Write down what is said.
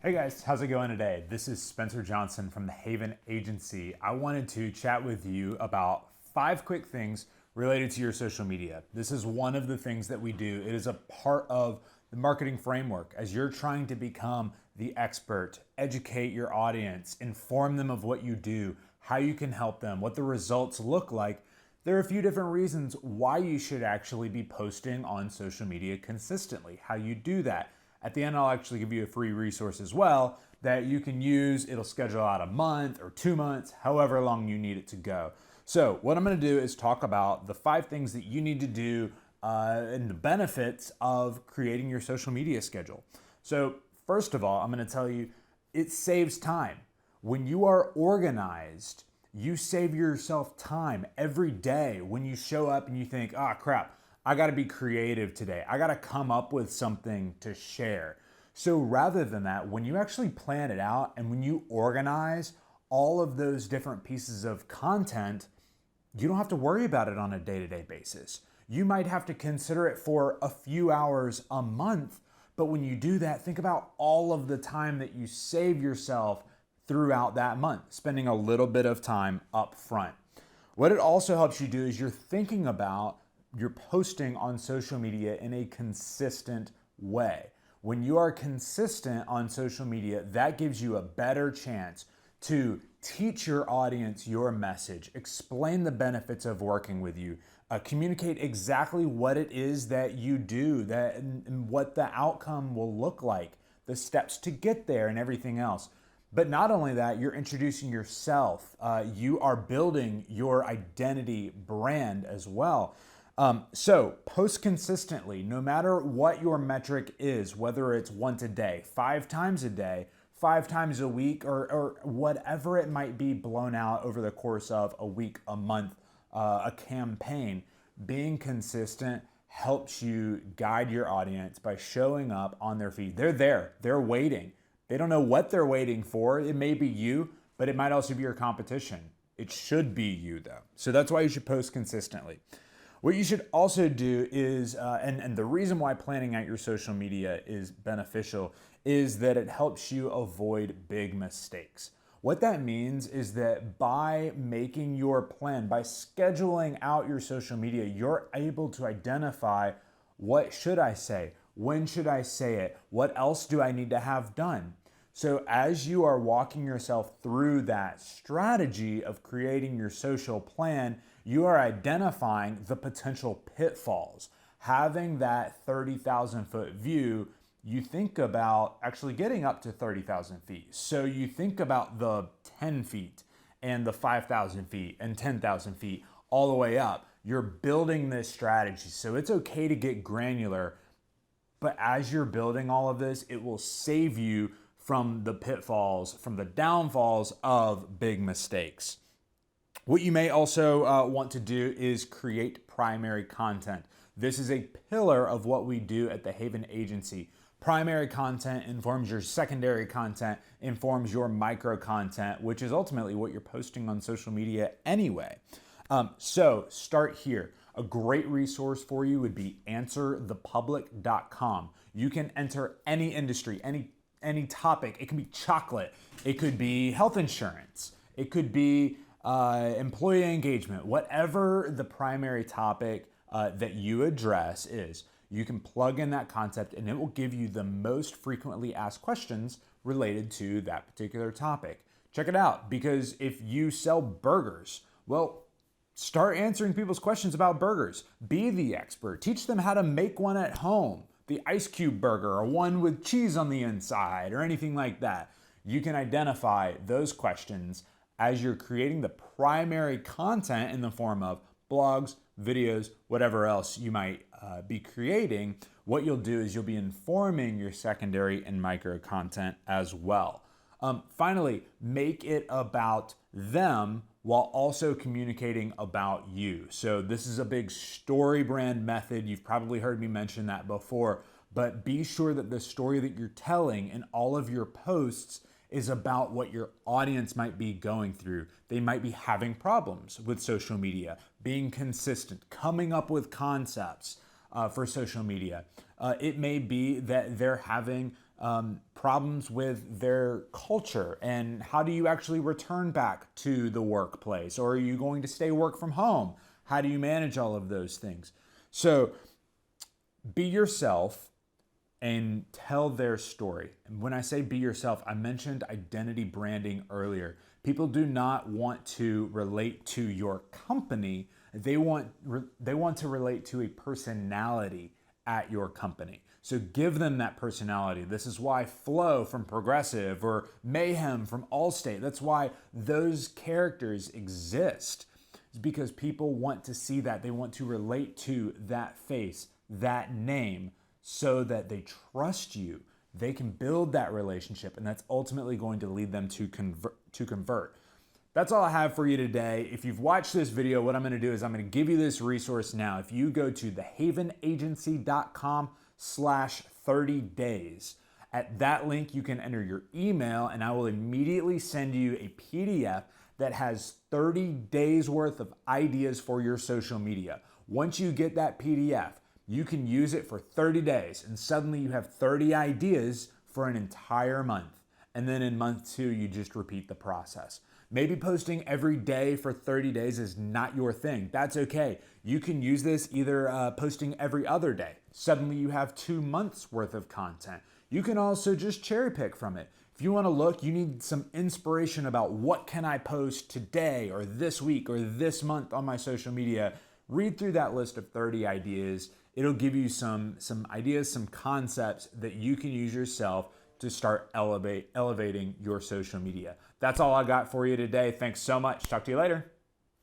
Hey guys, how's it going today? This is Spencer Johnson from the Haven Agency. I wanted to chat with you about 5 quick things related to your social media. This is one of the things that we do. It is a part of the marketing framework as you're trying to become the expert, educate your audience, inform them of what you do, how you can help them, what the results look like. There are a few different reasons why you should actually be posting on social media consistently, how you do that. At the end, I'll actually give you a free resource as well that you can use. It'll schedule out a month or 2 months, however long you need it to go. So what I'm going to do is talk about the 5 things that you need to do and the benefits of creating your social media schedule. So first of all, I'm going to tell you it saves time. When you are organized, you save yourself time every day when you show up and you think, crap, I got to be creative today. I got to come up with something to share. So rather than that, when you actually plan it out and when you organize all of those different pieces of content, you don't have to worry about it on a day-to-day basis. You might have to consider it for a few hours a month, but when you do that, think about all of the time that you save yourself throughout that month, spending a little bit of time up front. What it also helps you do is you're thinking about you're posting on social media in a consistent way. When you are consistent on social media, that gives you a better chance to teach your audience your message, explain the benefits of working with you, communicate exactly what it is that you do, and what the outcome will look like, the steps to get there, and everything else. But not only that, you're introducing yourself. You are building your identity brand as well. So post consistently, no matter what your metric is, whether it's once a day, 5 times a day, 5 times a week, or whatever it might be blown out over the course of a week, a month, a campaign, being consistent helps you guide your audience by showing up on their feed. They're there, they're waiting. They don't know what they're waiting for. It may be you, but it might also be your competition. It should be you though. So that's why you should post consistently. What you should also do is, and the reason why planning out your social media is beneficial is that it helps you avoid big mistakes. What that means is that by making your plan, by scheduling out your social media, you're able to identify what should I say? When should I say it? What else do I need to have done? So as you are walking yourself through that strategy of creating your social plan, you are identifying the potential pitfalls. Having that 30,000 foot view, you think about actually getting up to 30,000 feet. So you think about the 10 feet and the 5,000 feet and 10,000 feet all the way up. You're building this strategy. So it's okay to get granular, but as you're building all of this, it will save you from the pitfalls, from the downfalls of big mistakes. What you may also want to do is create primary content. This is a pillar of what we do at the Haven Agency. Primary content informs your secondary content, informs your micro content, which is ultimately what you're posting on social media anyway. So start here. A great resource for you would be answerthepublic.com. You can enter any industry, any topic. It can be chocolate. It could be health insurance. It could be employee engagement. Whatever the primary topic that you address is, you can plug in that concept and it will give you the most frequently asked questions related to that particular topic. Check it out, because if you sell burgers, well, start answering people's questions about burgers. Be the expert. Teach them how to make one at home. The ice cube burger, or one with cheese on the inside, or anything like that. You can identify those questions as you're creating the primary content in the form of blogs, videos, whatever else you might be creating. What you'll do is you'll be informing your secondary and micro content as well. Finally, make it about them while also communicating about you. So this is a big story brand method. You've probably heard me mention that before, but be sure that the story that you're telling in all of your posts is about what your audience might be going through. They might be having problems with social media, being consistent, coming up with concepts for social media. It may be that they're having problems with their culture, and how do you actually return back to the workplace, or are you going to stay work from home? How do you manage all of those things? So be yourself and tell their story. And when I say be yourself, I mentioned identity branding earlier. People do not want to relate to your company. They want to relate to a personality at your company. So give them that personality. This is why Flo from Progressive or Mayhem from Allstate, that's why those characters exist. It's because people want to see that. They want to relate to that face, that name, so that they trust you. They can build that relationship, and that's ultimately going to lead them to convert. That's all I have for you today. If you've watched this video, what I'm going to do is I'm going to give you this resource now. If you go to thehavenagency.com/30 days, at that link you can enter your email, and I will immediately send you a PDF that has 30 days worth of ideas for your social media. Once you get that PDF, you can use it for 30 days, and suddenly you have 30 ideas for an entire month. And then in month 2, you just repeat the process. Maybe posting every day for 30 days is not your thing. That's okay. You can use this either posting every other day. Suddenly you have 2 months worth of content. You can also just cherry pick from it. If you want to look, you need some inspiration about what can I post today or this week or this month on my social media, read through that list of 30 ideas. It'll give you some ideas, some concepts that you can use yourself to start elevating your social media. That's all I got for you today. Thanks so much. Talk to you later.